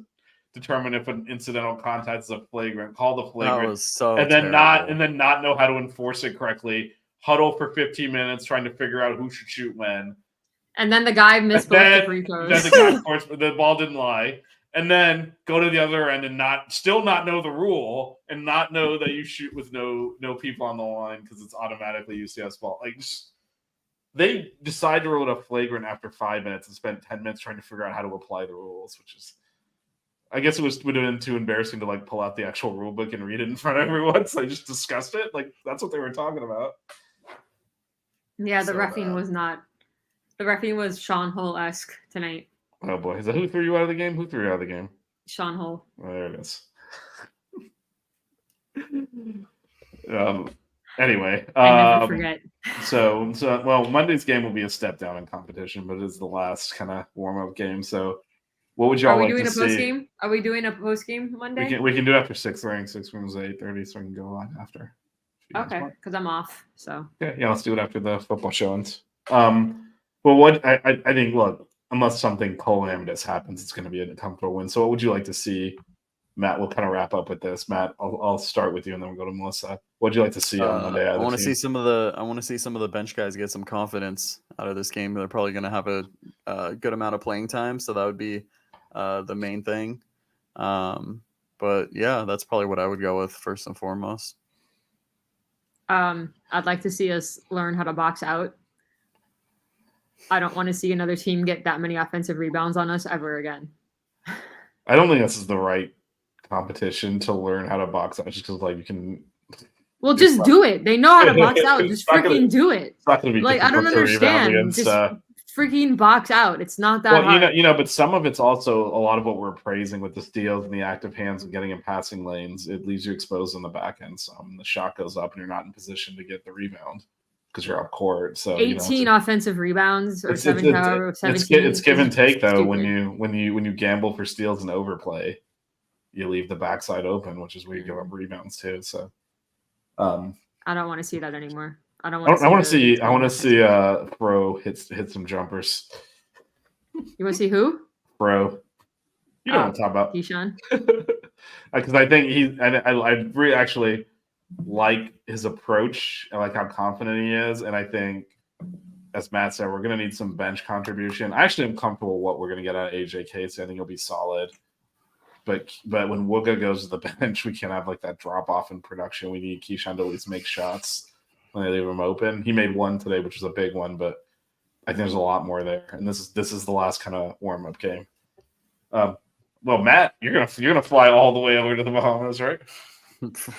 determine if an incidental contact is a flagrant. Call the flagrant. That was so and then terrible. not know how to enforce it correctly. Huddle for 15 minutes trying to figure out who should shoot when. And then the guy missed both the free throws. Then the guy, of course, the ball didn't lie. And then go to the other end and still not know the rule and not know that you shoot with no people on the line because it's automatically UCS ball. they decide to rule it a flagrant after 5 minutes and spend 10 minutes trying to figure out how to apply the rules, which is, I guess it would have been too embarrassing to like pull out the actual rule book and read it in front of everyone. So they just discussed it. Like that's what they were talking about. Yeah, the So reffing bad. was not. The reffing was Sean Hull-esque tonight. Oh boy, is that who threw you out of the game? Who threw you out of the game? Sean Hull. Oh, there it is. Anyway, I never forget. So well, Monday's game will be a step down in competition, but it is the last kind of warm up game. So, what would y'all Are we like doing to a post see? game? Are we doing a post game Monday? We can do it after 6:30. 6 rooms 8:30, so we can go on after. Okay, because I'm off. So Yeah, let's do it after the football showings. Well, what I think, look, unless something calamitous happens, it's going to be a comfortable win. So, what would you like to see? Matt, we'll kind of wrap up with this. Matt, I'll start with you, and then we'll go to Melissa. What'd you like to see on Monday? I want to see some of the bench guys get some confidence out of this game. They're probably going to have a good amount of playing time, so that would be the main thing. But yeah, that's probably what I would go with first and foremost. I'd like to see us learn how to box out. I don't want to see another team get that many offensive rebounds on us ever again. I don't think this is the right competition to learn how to box out, just because like you can. Well, just do it. They know how to box out. Just freaking do it. It's not going to be like I don't understand. Just freaking box out. It's not that hard. But some of it's also a lot of what we're praising with the steals and the active hands and getting in passing lanes. It leaves you exposed on the back end. Some the shot goes up and you're not in position to get the rebound because you're up court. So 18 offensive rebounds or 17. It's give and take though. When you gamble for steals and overplay, you leave the backside open, which is where you give up rebounds too. So, I don't want to see that anymore. I want to see Pro hit some jumpers. You want to see who? Pro. You know what I'm talking about. Keyshawn. Because I think I really actually like his approach. I like how confident he is, and I think, as Matt said, we're going to need some bench contribution. I actually am comfortable with what we're going to get out of AJ Casey. I think he'll be solid. But when Wooga goes to the bench, we can't have like that drop off in production. We need Keyshawn to at least make shots when they leave him open. He made one today, which was a big one, but I think there's a lot more there. And this is the last kind of warm up game. Well, Matt, you're gonna fly all the way over to the Bahamas, right?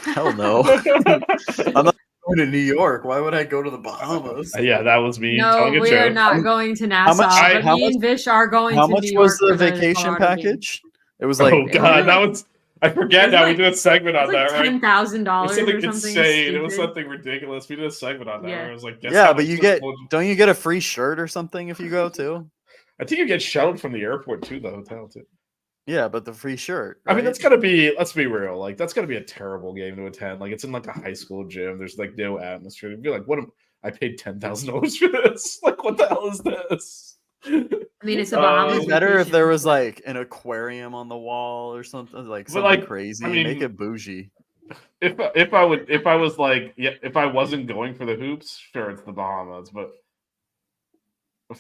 Hell no. I'm not going to New York. Why would I go to the Bahamas? Yeah, that was me. No, we are not going to Nassau. But me and Vish are going to New York. How much was the vacation package? It was like, oh god, that was. I forget now. We did a segment on that, right? $10,000 or something insane. It was something ridiculous. We did a segment on that. Where I was like, but don't you get a free shirt or something if you go too? I think you get shuttled from the airport to the hotel too. Yeah, but the free shirt. Right? I mean, that's gotta be. Let's be real. Like, that's gotta be a terrible game to attend. Like, it's in like a high school gym. There's like no atmosphere. You'd be like, I paid $10,000 for this. Like, what the hell is this? I mean, it's a Bahamas. Better if there was like an aquarium on the wall or something crazy. I mean, make it bougie. If I wasn't going for the hoops, sure, it's the Bahamas. But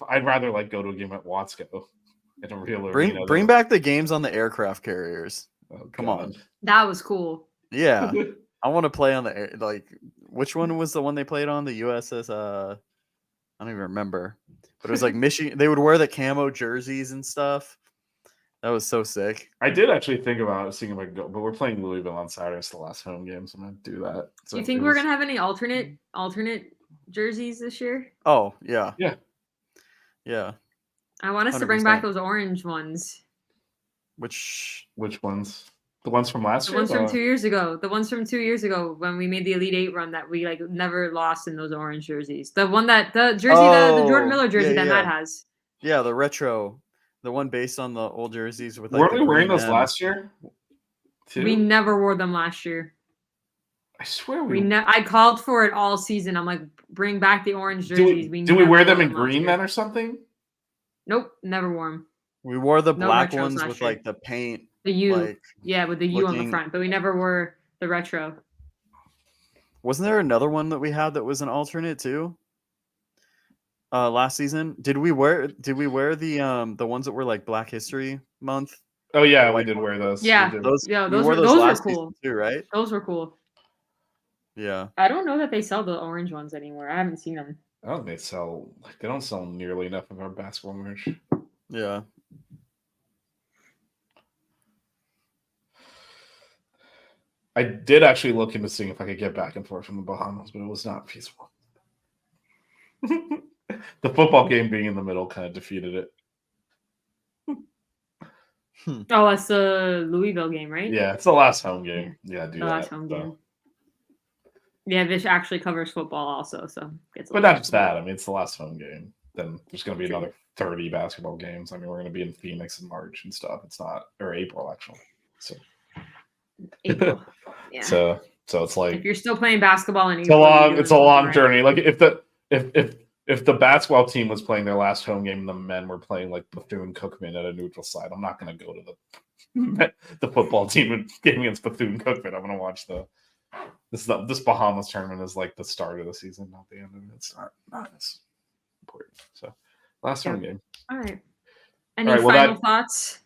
I'd rather like go to a game at Watsco in a real arena. Bring back the games on the aircraft carriers. Oh, come on, that was cool. Yeah, I want to play on the air. Like, which one was the one they played on? The USS. I don't even remember. But it was like Michigan. They would wear the camo jerseys and stuff. That was so sick. I did actually think about seeing if I could go, but we're playing Louisville on Saturday. It's the last home game, so I'm going to do that. So you think we're going to have any alternate jerseys this year? Oh, yeah. Yeah. Yeah. I want us 100%. To bring back those orange ones. Which ones? The ones from last year? The ones from 2 years ago. The ones from 2 years ago when we made the Elite Eight run that we like never lost in those orange jerseys. The Jordan Miller jersey that Matt has. Yeah, the retro. The one based on the old jerseys with. Weren't we wearing those last year? Too? We never wore them last year. I swear I called for it all season. I'm like, bring back the orange jerseys. Do we wear them in green then or something? Nope, never wore them. We wore the black ones with like the paint. The U, with the U on the front, but we never wore the retro. Wasn't there another one that we had that was an alternate too? Last season, did we wear the ones that were like Black History Month? Oh yeah, we did wear those. Yeah, those were cool too, right? Those were cool. Yeah, I don't know that they sell the orange ones anymore. I haven't seen them. I don't think they don't sell nearly enough of our basketball merch. Yeah. I did actually look into seeing if I could get back and forth from the Bahamas, but it was not feasible. The football game being in the middle kind of defeated it. Oh, that's the Louisville game, right? Yeah, it's the last home game. Yeah, do the that. last home game. Yeah, Vish actually covers football also, so but not just that. I mean, it's the last home game. Then there's going to be True. another 30 basketball games. I mean, we're going to be in Phoenix in March and stuff. It's not, or April actually. So April. Yeah. So it's like if you're still playing basketball in it's April, a long journey. Like if the basketball team was playing their last home game and the men were playing like Bethune-Cookman at a neutral site, I'm not going to go to the football team game against Bethune-Cookman. I'm going to watch this Bahamas tournament is like the start of the season, not the end of it. It's not as important. So last home game. All right. Any final thoughts?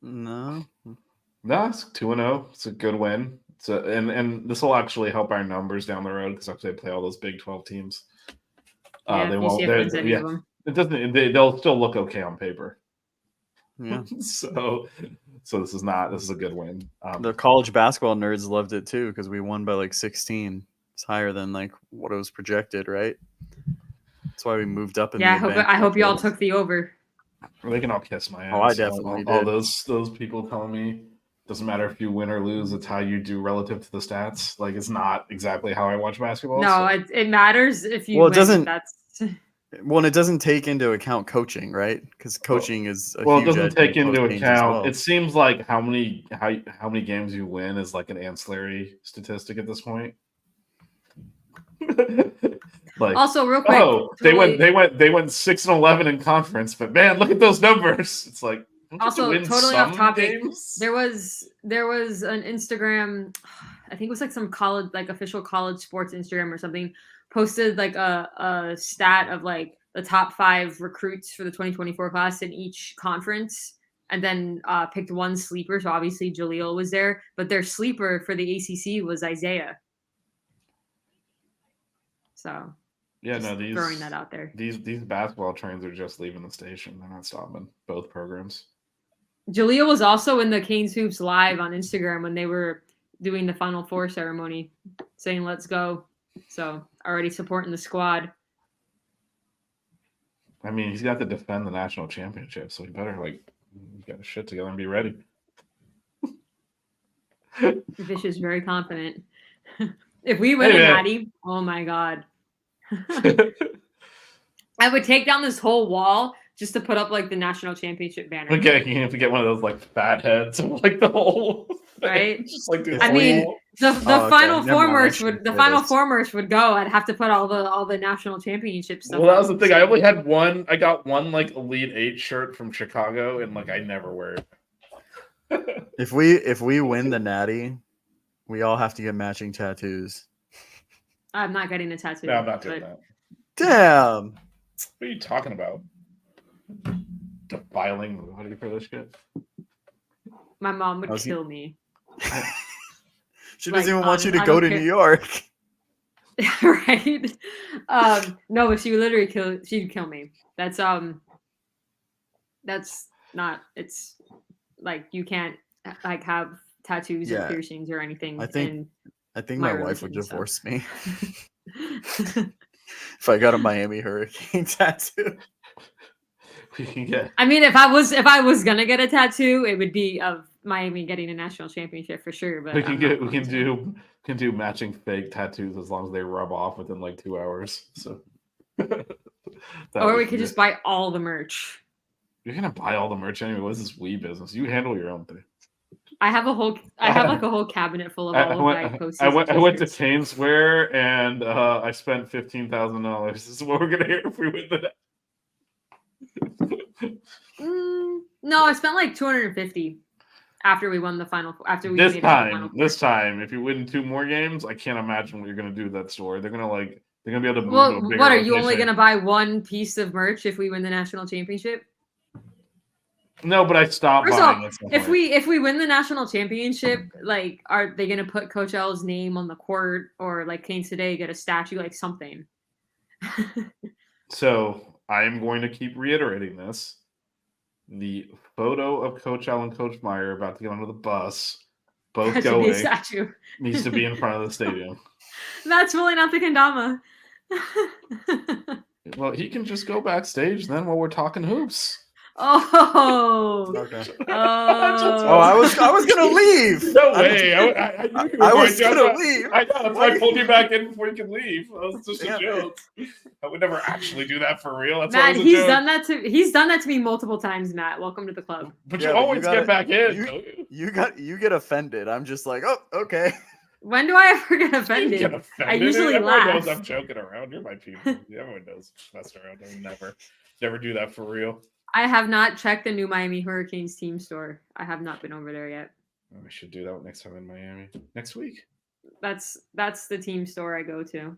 No. No, it's 2-0. It's a good win. And this will actually help our numbers down the road because after they play all those Big 12 teams, they won't. It doesn't. They'll still look okay on paper. Yeah. So this is a good win. The college basketball nerds loved it too because we won by like 16. It's higher than like what it was projected, right? That's why we moved up. I hope you all took the over. They can all kiss my ass. Oh, I definitely did. All those people telling me doesn't matter if you win or lose. It's how you do relative to the stats. Like it's not exactly how I watch basketball. No, it matters if you. Well, it doesn't. Well, it doesn't take into account coaching, right? Because coaching is a huge it doesn't take into account. Well. It seems like how many games you win is like an ancillary statistic at this point. Like also real quick, they went 6-11 in conference, but man, look at those numbers. It's like also totally off topic. Games? There was an Instagram, I think it was like some college, like official college sports Instagram or something, posted like a stat of like the top 5 recruits for the 2024 class in each conference, and then picked one sleeper. So obviously Jaleel was there, but their sleeper for the ACC was Isaiah. So yeah, no, throwing that out there. These basketball trains are just leaving the station. They're not stopping. Both programs. Jaleel was also in the Canes Hoops live on Instagram when they were doing the Final Four ceremony, saying "Let's go." So already supporting the squad. I mean, he's got to defend the national championship, so he better get his shit together and be ready. Vish is very confident. If we win a natty, oh my god. I would take down this whole wall just to put up like the national championship banner. Okay, you have to get one of those like fat heads of like the whole thing. Right. Just like I mean, the Final Four merch would go. I'd have to put all the national championship stuff. Well, that was the thing. I only had one. I got one like Elite 8 shirt from Chicago, and like I never wear it. If we win the natty, we all have to get matching tattoos. I'm not getting a tattoo. No, I'm not doing that. Damn. What are you talking about? Defiling the body for this shit? My mom would kill me. She doesn't even want you to go to New York. Right? No, but she would literally she'd kill me. That's not, it's like you can't like have tattoos or piercings or anything. I think my wife would divorce me if I got a Miami Hurricane tattoo. I mean, if I was gonna get a tattoo, it would be of Miami getting a national championship for sure. But we can do matching fake tattoos as long as they rub off within like 2 hours. So, or we could just buy all the merch. You're gonna buy all the merch anyway. What is this wee business? You handle your own thing. I have like a whole cabinet full of all of my posters. I went to Times Square and I spent $15,000. This is what we're gonna hear if we win the. No, I spent like $250 after we won the final. After we this time, if you win 2 more games, I can't imagine what you're gonna do to that store. They're gonna be able to move. Well, what are you only gonna buy one piece of merch if we win the national championship? No, but I stopped buying it. If we win the national championship, like, are they gonna put Coach L's name on the court, or like Canes Today get a statue, like something? So I am going to keep reiterating this. The photo of Coach Al and Coach Meyer about to get onto the bus, both That should be a going, statue. needs to be in front of the stadium. That's really not the kendama. Well, he can just go backstage then while we're talking hoops. Oh. Okay. Oh. I was gonna leave. No way. I knew you were I going was to. gonna leave. I know. That's why I pulled you back in before you could leave. That was just Yeah. a joke. I would never actually do that for real. That's Matt, always a he's joke. done that to me multiple times, Matt. Welcome to the club. But Yeah, you but you always gotta- get back in. don't you? You get offended. I'm just like, oh, okay. When do I ever get You offended? get offended. usually Everyone laugh. knows I'm joking around. You're my people. Everyone knows messing around. I would never do that for real. I have not checked the new Miami Hurricanes team store. I have not been over there yet. Oh, I should do that next time in Miami. Next week. That's the team store I go to.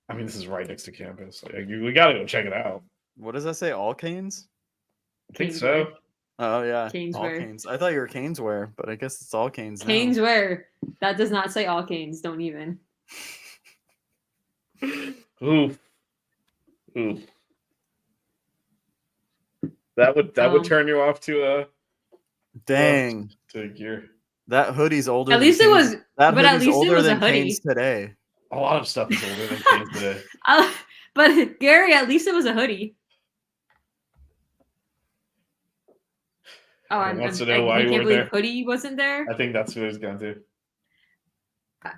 I mean, this is right next to campus. Like, we got to go check it out. What does that say? All Canes? I think Canes so. wear. Oh yeah, Canes all wear. Canes. I thought you were Caneswear, but I guess it's all Canes. Canes now. wear. That does not say all Canes. Don't even. Oof. Oof. That would turn you off to Dang, gear. that hoodie's older. At than least it Canes. was. That but at hoodie's least it older was a than hoodie. Canes today. A lot of stuff is older than Canes today. But Gary, at least it was a hoodie. Oh, He wants to know why I you can't weren't believe there. hoodie wasn't there. I think that's what he's gonna do.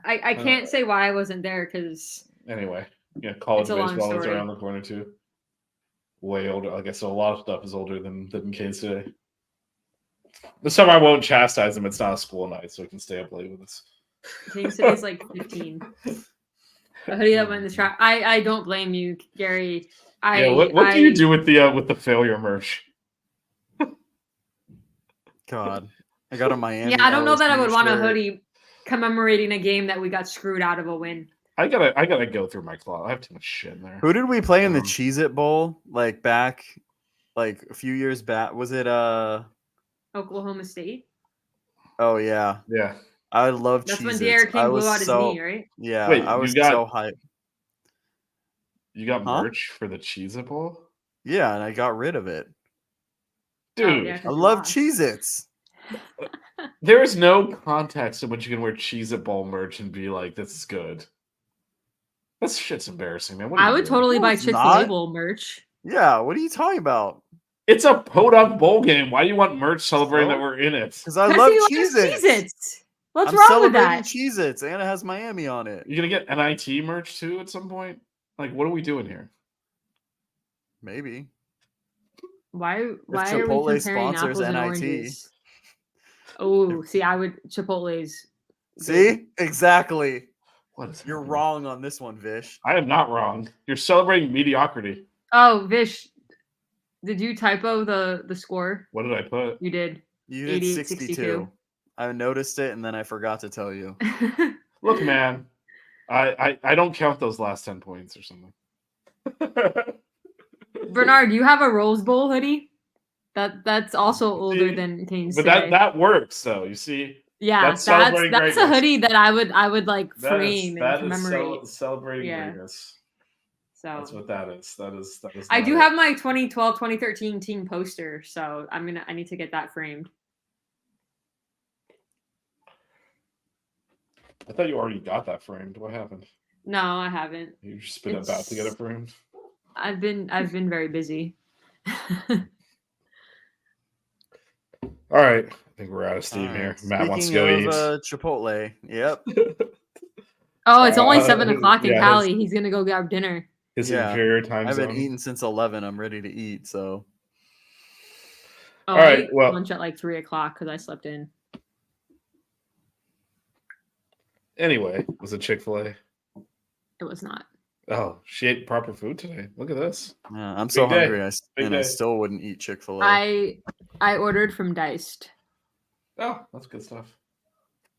I can't say why I wasn't there because Anyway, yeah, college It's a long baseball is story. around the corner too. Way older. I guess a lot of stuff is older than Canes today. This time I won't chastise him. It's not a school night, so he can stay up late with us. Kansas City's like 15. A hoodie that went in the trap. I don't blame you, Gary. What do you do with the failure merch? God, I got a Miami. Yeah, I don't know that I would LSU want a shirt. hoodie commemorating a game that we got screwed out of a win. I gotta go through my closet. I have too much shit in there. Who did we play in the Um, Cheez-It Bowl? Like back, like a few years back. Was it Oklahoma State. Oh yeah, Yeah. I love That's Cheez-Its. when De'Aaron I King was blew out his so knee, right? yeah. Wait, I you was got- so hyped. You got Huh? merch for the Cheez-It Bowl? Yeah, and I got rid of it. Dude, yeah. I 'Cause you love lost. Cheez-Its. there is no context in which you can wear Cheez-It Bowl merch and be like, this is good. That shit's embarrassing, man. What are I you would doing? totally No, buy it's Chick-fil-A not. Bowl merch. Yeah, what are you talking about? It's a podunk bowl game. Why do you want merch celebrating So? that we're in it? Because I Because love he loves Cheez-Its. Cheez-Its. What's I'm wrong with celebrating that? Cheez-Its, and it has Miami on it. You gonna get NIT merch too at some point? Like, what are we doing here? Maybe. Why are we Chipotle comparing sponsors apples and NIT. oranges? Oh, see, I would Chipotle's. See? Exactly. What is You're happening? wrong on this one, Vish. I am not wrong. You're celebrating mediocrity. Oh, Vish, did you typo the score? What did I put? You did. You did 88, 62. 62. I noticed it, and then I forgot to tell you. Look, man, I don't count those last 10 points or something. Bernard, you have a Rose Bowl hoodie. That's also older See, than Kane's But today. that works though. You see, yeah, that's celebrating that's a greatness. hoodie that I would like that frame is and commemorate. celebrating Yeah. greatness. So That's what that is. That is. I not do it. have my 2012, 2013 team poster, so I need to get that framed. I thought you already got that framed. What happened? No, I haven't. You just been about to get it framed. I've been very busy. All right, I think we're out of steam here. Matt wants to go Speaking eat. of Chipotle. Yep. Oh, it's only 7 his- o'clock in yeah, Cali. He's gonna go grab dinner. His Yeah. inferior I time haven't zone. eaten since 11. I'm ready to eat, so. Oh, All I right, ate well- lunch at like 3 o'clock because I slept in. Anyway, was it Chick-fil-A? It was not. Oh, she ate proper food today. Look at this. Yeah, I'm so Big day. hungry, Big I day. still wouldn't eat Chick-fil-A. I ordered from Diced. Oh, that's good stuff.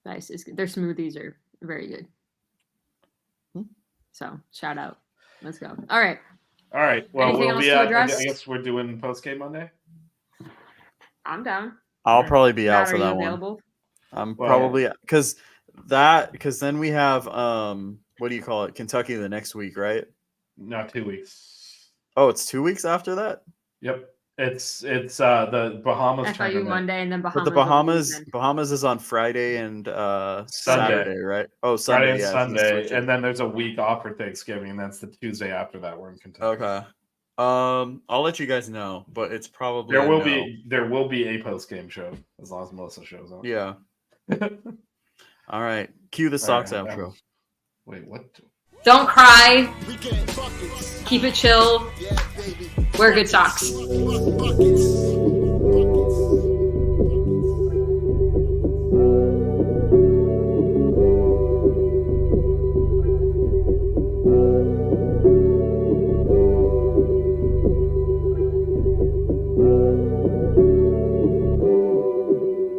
Diced is good. Their smoothies are very good. Hmm. So shout out. Let's go. All right. All right. Well, Anything we'll else be to I address? guess we're doing post-game Monday. I'm down. I'll probably be out Matt, for are you that one. available? I'm Well- probably because then we have what do you call it? Kentucky the next week, right? No, 2 weeks. Oh, it's 2 weeks after that. Yep. It's the Bahamas FIU tournament. Monday and then Bahamas. But the Bahamas is on Friday and Saturday, right? Oh, Sunday, Friday and yeah. Sunday, and then there's a week off for Thanksgiving, and that's the Tuesday after that. We're in Kentucky. Okay. I'll let you guys know, but it's probably there will be a post game show as long as Melissa shows up. Yeah. All right. Cue the Sox outro. Wait, what? Don't cry. We getting buckets. Keep it chill. Yeah, baby. Wear good socks. Buckets.